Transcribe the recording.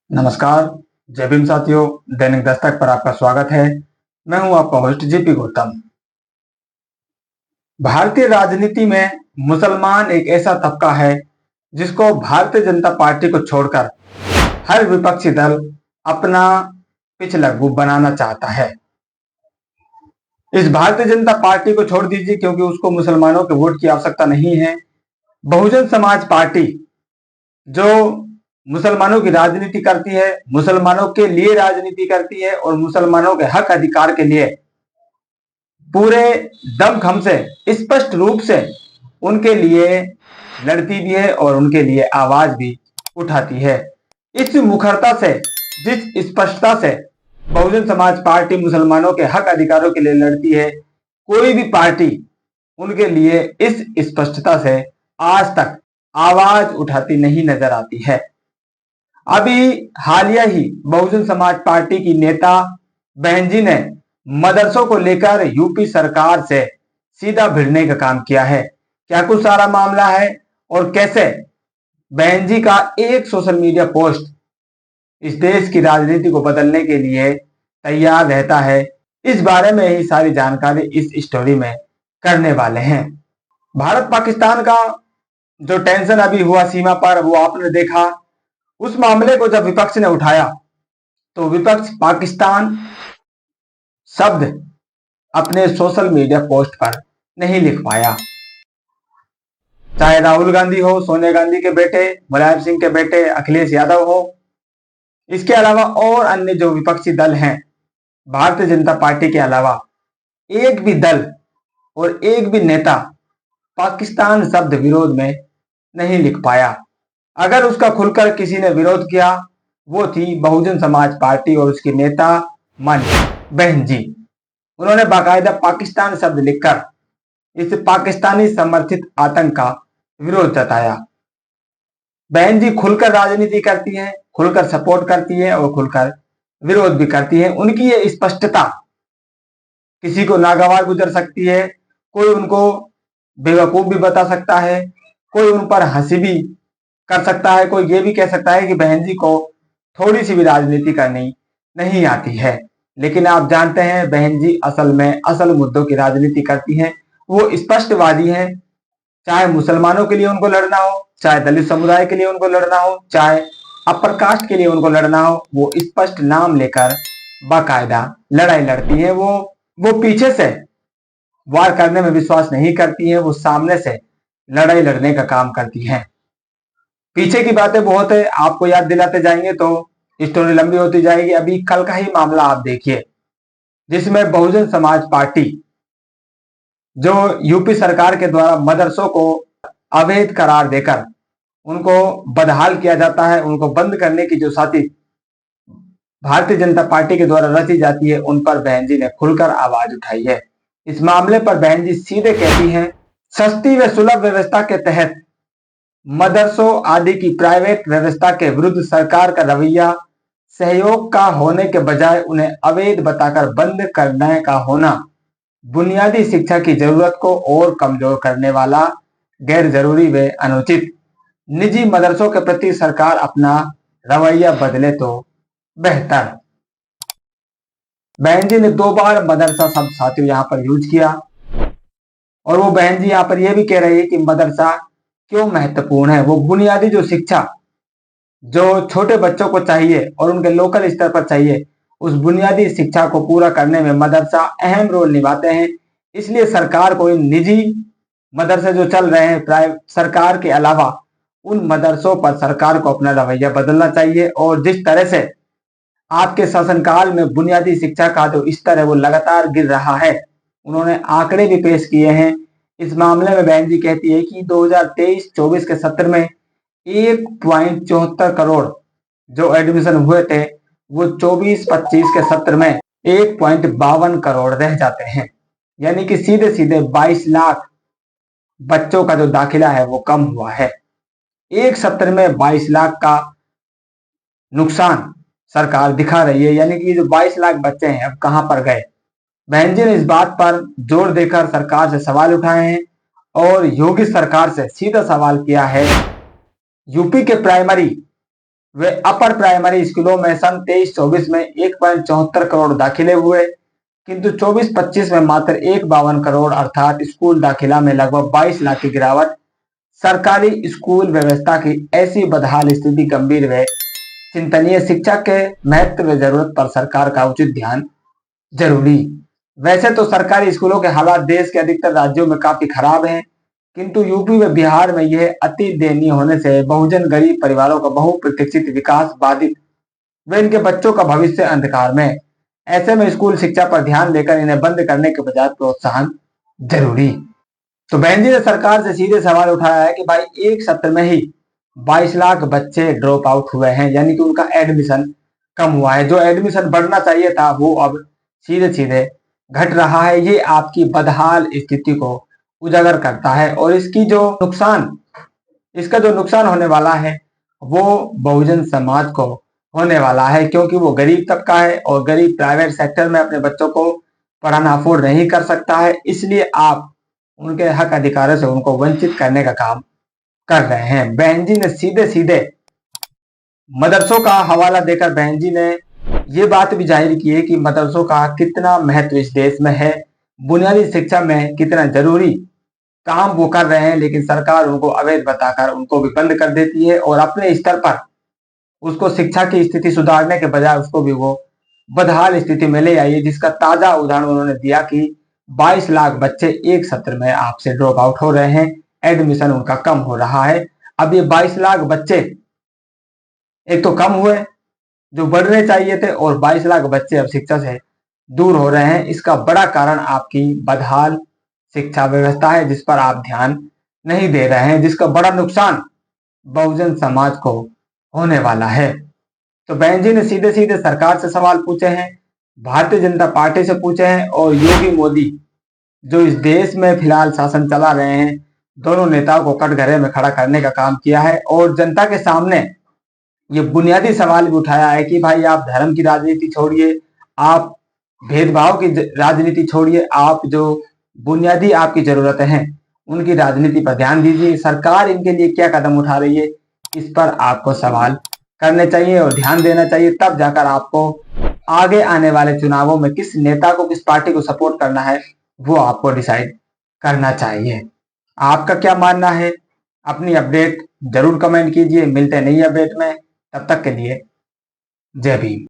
नमस्कार। जय भीम साथियों, दैनिक दस्तक पर आपका स्वागत है। मैं हूं आपका होस्ट जेपी गौतम। भारतीय राजनीति में मुसलमान एक ऐसा तबका है जिसको भारतीय जनता पार्टी को छोड़कर हर विपक्षी दल अपना पिछलग्गू बनाना चाहता है। इस भारतीय जनता पार्टी को छोड़ दीजिए, क्योंकि उसको मुसलमानों के वोट की आवश्यकता नहीं है। बहुजन समाज पार्टी जो मुसलमानों की राजनीति करती है, मुसलमानों के लिए राजनीति करती है और मुसलमानों के हक अधिकार के लिए पूरे दमखम से स्पष्ट रूप से उनके लिए लड़ती भी है और उनके लिए आवाज भी उठाती है। इस मुखरता से, जिस स्पष्टता से बहुजन समाज पार्टी मुसलमानों के हक अधिकारों के लिए लड़ती है, कोई भी पार्टी उनके लिए इस स्पष्टता से आज तक आवाज उठाती नहीं नजर आती है। अभी हालिया ही बहुजन समाज पार्टी की नेता बहन जी ने मदरसों को लेकर यूपी सरकार से सीधा भिड़ने का काम किया है। क्या कुछ सारा मामला है और कैसे बहन जी का एक सोशल मीडिया पोस्ट इस देश की राजनीति को बदलने के लिए तैयार रहता है, इस बारे में ही सारी जानकारी इस स्टोरी में करने वाले हैं। भारत पाकिस्तान का जो टेंशन अभी हुआ सीमा पर, वो आपने देखा। उस मामले को जब विपक्ष ने उठाया तो विपक्ष पाकिस्तान शब्द अपने सोशल मीडिया पोस्ट पर नहीं लिख पाया। चाहे राहुल गांधी हो, सोनिया गांधी के बेटे, मुलायम सिंह के बेटे अखिलेश यादव हो, इसके अलावा और अन्य जो विपक्षी दल हैं, भारतीय जनता पार्टी के अलावा एक भी दल और एक भी नेता पाकिस्तान शब्द विरोध में नहीं लिख पाया। अगर उसका खुलकर किसी ने विरोध किया, वो थी बहुजन समाज पार्टी और उसकी नेता माननीय बहन जी। उन्होंने बाकायदा पाकिस्तान शब्द लिखकर इस पाकिस्तानी समर्थित आतंक का विरोध जताया। बहन जी खुलकर राजनीति करती हैं, खुलकर सपोर्ट करती है और खुलकर विरोध भी करती है। उनकी ये स्पष्टता किसी को नागवार गुजर सकती है, कोई उनको बेवकूफ भी बता सकता है, कोई उन पर हंसी भी कर सकता है, कोई ये भी कह सकता है कि बहन जी को थोड़ी सी भी राजनीति करनी नहीं आती है। लेकिन आप जानते हैं बहन जी असल में असल मुद्दों की राजनीति करती हैं। वो स्पष्टवादी हैं। चाहे मुसलमानों के लिए उनको लड़ना हो, चाहे दलित समुदाय के लिए उनको लड़ना हो, चाहे अपर कास्ट के लिए उनको लड़ना हो, वो स्पष्ट नाम लेकर बाकायदा लड़ाई लड़ती है। वो पीछे से वार करने में विश्वास नहीं करती है, वो सामने से लड़ाई लड़ने का काम करती हैं। पीछे की बातें बहुत है, आपको याद दिलाते जाएंगे तो स्टोरी लंबी होती जाएगी। अभी कल का ही मामला आप देखिए, जिसमें बहुजन समाज पार्टी जो यूपी सरकार के द्वारा मदरसों को अवैध करार देकर उनको बदहाल किया जाता है, उनको बंद करने की जो साजिश भारतीय जनता पार्टी के द्वारा रची जाती है, उन पर बहन जी ने खुलकर आवाज उठाई है। इस मामले पर बहन जी सीधे कहती हैं, सस्ती व सुलभ व्यवस्था के तहत मदरसों आदि की प्राइवेट व्यवस्था के विरुद्ध सरकार का रवैया सहयोग का होने के बजाय उन्हें अवैध बताकर बंद करने का होना बुनियादी शिक्षा की जरूरत को और कमजोर करने वाला, गैर जरूरी व अनुचित। निजी मदरसों के प्रति सरकार अपना रवैया बदले तो बेहतर। बहन जी ने 2 बार मदरसा शब्द साथियों यहाँ पर यूज किया और वो बहन जी यहाँ पर यह भी कह रही है कि मदरसा क्यों महत्वपूर्ण है। वो बुनियादी जो शिक्षा जो छोटे बच्चों को चाहिए और उनके लोकल स्तर पर चाहिए, उस बुनियादी शिक्षा को पूरा करने में मदरसा अहम रोल निभाते हैं। इसलिए सरकार को इन निजी मदरसे जो चल रहे हैं प्राइवेट, सरकार के अलावा उन मदरसों पर सरकार को अपना रवैया बदलना चाहिए। और जिस तरह से आपके शासनकाल में बुनियादी शिक्षा का जो स्तर है वो लगातार गिर रहा है, उन्होंने आंकड़े भी पेश किए हैं। इस मामले में बहन जी कहती है कि 2023-24 के सत्र में 1.74 करोड़ जो एडमिशन हुए थे, वो 24-25 के सत्र में 1.52 करोड़ रह जाते हैं। यानी कि सीधे सीधे 22 लाख बच्चों का जो दाखिला है वो कम हुआ है। एक सत्र में 22 लाख का नुकसान सरकार दिखा रही है। यानी कि जो 22 लाख बच्चे हैं अब कहां पर गए। बहन जी ने इस बात पर जोर देकर सरकार से सवाल उठाए हैं और योगी सरकार से सीधा सवाल किया है। यूपी के प्राइमरी वे अपर प्राइमरी स्कूलों में सन 23-24 में 1.74 करोड़ दाखिले हुए, किंतु 24-25 में मात्र 1.52 करोड़ अर्थात स्कूल दाखिला में लगभग 22 लाख की गिरावट। सरकारी स्कूल व्यवस्था की ऐसी बदहाल स्थिति गंभीर व चिंतनीय। शिक्षा के महत्व व जरूरत पर सरकार का उचित ध्यान जरूरी। वैसे तो सरकारी स्कूलों के हालात देश के अधिकतर राज्यों में काफी खराब हैं, किंतु यूपी व बिहार में यह अति दयनीय होने से बहुजन गरीब परिवारों का बहुप्रतीक्षित विकास बाधित व इनके बच्चों का भविष्य अंधकार में। ऐसे में स्कूल शिक्षा पर ध्यान देकर इन्हें बंद करने के बजाय प्रोत्साहन जरूरी। तो बहन जी ने सरकार से सीधे सवाल उठाया है कि भाई एक सत्र में ही 22 लाख बच्चे ड्रॉप आउट हुए हैं, यानी कि उनका एडमिशन कम हुआ है। जो एडमिशन बढ़ना चाहिए था वो अब सीधे सीधे घट रहा है। ये आपकी बदहाल स्थिति को उजागर करता है और इसका जो नुकसान होने वाला है वो बहुजन समाज को होने वाला है, क्योंकि वो गरीब तबका है और गरीब प्राइवेट सेक्टर में अपने बच्चों को पढ़ाना अफोर्ड नहीं कर सकता है। इसलिए आप उनके हक अधिकारों से उनको वंचित करने का काम कर रहे हैं। बहन जी ने सीधे सीधे मदरसों का हवाला देकर बहन जी ने ये बात भी जाहिर की है कि मदरसों का कितना महत्व इस देश में है, बुनियादी शिक्षा में कितना जरूरी काम वो कर रहे हैं, लेकिन सरकार उनको अवैध बताकर उनको भी बंद कर देती है और अपने स्तर पर उसको शिक्षा की स्थिति सुधारने के बजाय उसको भी वो बदहाल स्थिति में ले आई है, जिसका ताजा उदाहरण उन्होंने दिया कि 22 लाख बच्चे एक सत्र में आपसे ड्रॉप आउट हो रहे हैं, एडमिशन उनका कम हो रहा है। अब ये 22 लाख बच्चे एक तो कम हुए जो बढ़ने चाहिए थे, और 22 लाख बच्चे अब शिक्षा से दूर हो रहे हैं। इसका बड़ा कारण आपकी बदहाल शिक्षा व्यवस्था है, जिस पर आप ध्यान नहीं दे रहे हैं, जिसका बड़ा नुकसान बहुजन समाज को होने वाला है। तो बहन जी ने सीधे सीधे सरकार से सवाल पूछे हैं, भारतीय जनता पार्टी से पूछे हैं, और योगी मोदी जो इस देश में फिलहाल शासन चला रहे हैं, दोनों नेताओं को कटघरे में खड़ा करने का काम किया है और जनता के सामने ये बुनियादी सवाल भी उठाया है कि भाई आप धर्म की राजनीति छोड़िए, आप भेदभाव की राजनीति छोड़िए, आप जो बुनियादी आपकी जरूरतें हैं उनकी राजनीति पर ध्यान दीजिए। सरकार इनके लिए क्या कदम उठा रही है, इस पर आपको सवाल करने चाहिए और ध्यान देना चाहिए। तब जाकर आपको आगे आने वाले चुनावों में किस नेता को, किस पार्टी को सपोर्ट करना है, वो आपको डिसाइड करना चाहिए। आपका क्या मानना है? अपनी अपडेट जरूर कमेंट कीजिए। मिलते हैं नई अपडेट में, तब तक के लिए जय भीम।